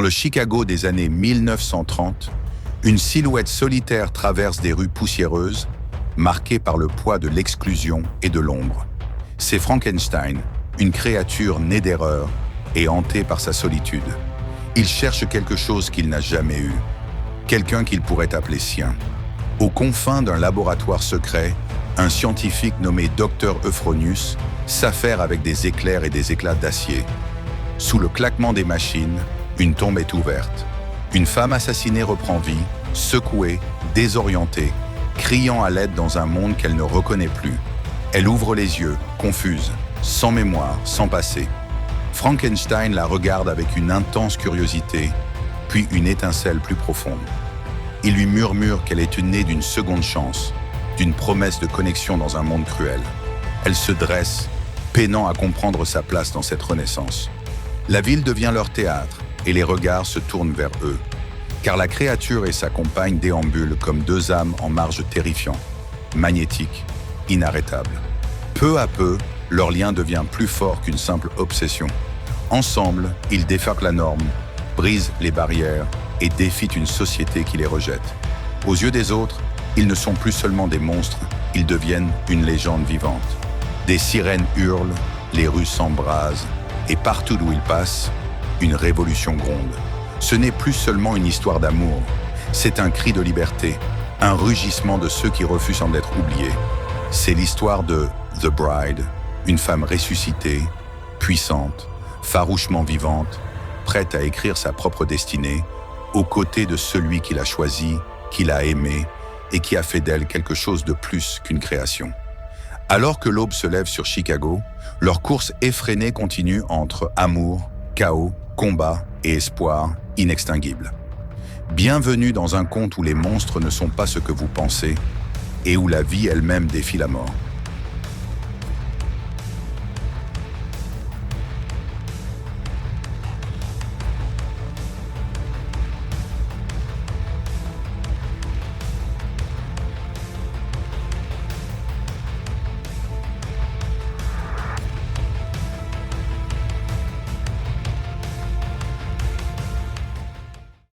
Dans le Chicago des années 1930, une silhouette solitaire traverse des rues poussiéreuses, marquées par le poids de l'exclusion et de l'ombre. C'est Frankenstein, une créature née d'erreur et hantée par sa solitude. Il cherche quelque chose qu'il n'a jamais eu, quelqu'un qu'il pourrait appeler sien. Aux confins d'un laboratoire secret, un scientifique nommé Dr Euphronius s'affaire avec des éclairs et des éclats d'acier. Sous le claquement des machines, une tombe est ouverte. Une femme assassinée reprend vie, secouée, désorientée, criant à l'aide dans un monde qu'elle ne reconnaît plus. Elle ouvre les yeux, confuse, sans mémoire, sans passé. Frankenstein la regarde avec une intense curiosité, puis une étincelle plus profonde. Il lui murmure qu'elle est née d'une seconde chance, d'une promesse de connexion dans un monde cruel. Elle se dresse, peinant à comprendre sa place dans cette renaissance. La ville devient leur théâtre et les regards se tournent vers eux, car la créature et sa compagne déambulent comme deux âmes en marge terrifiant, magnétique, inarrêtable. Peu à peu, leur lien devient plus fort qu'une simple obsession. Ensemble, ils défèrent la norme, brisent les barrières et défient une société qui les rejette. Aux yeux des autres, ils ne sont plus seulement des monstres, ils deviennent une légende vivante. Des sirènes hurlent, les rues s'embrasent, et partout où ils passent, une révolution gronde. Ce n'est plus seulement une histoire d'amour, c'est un cri de liberté, un rugissement de ceux qui refusent d'être oubliés. C'est l'histoire de The Bride, une femme ressuscitée, puissante, farouchement vivante, prête à écrire sa propre destinée, aux côtés de celui qui l'a choisie, qui l'a aimée et qui a fait d'elle quelque chose de plus qu'une création. Alors que l'aube se lève sur Chicago, leur course effrénée continue entre amour, chaos, combat et espoir inextinguible. Bienvenue dans un conte où les monstres ne sont pas ce que vous pensez et où la vie elle-même défie la mort.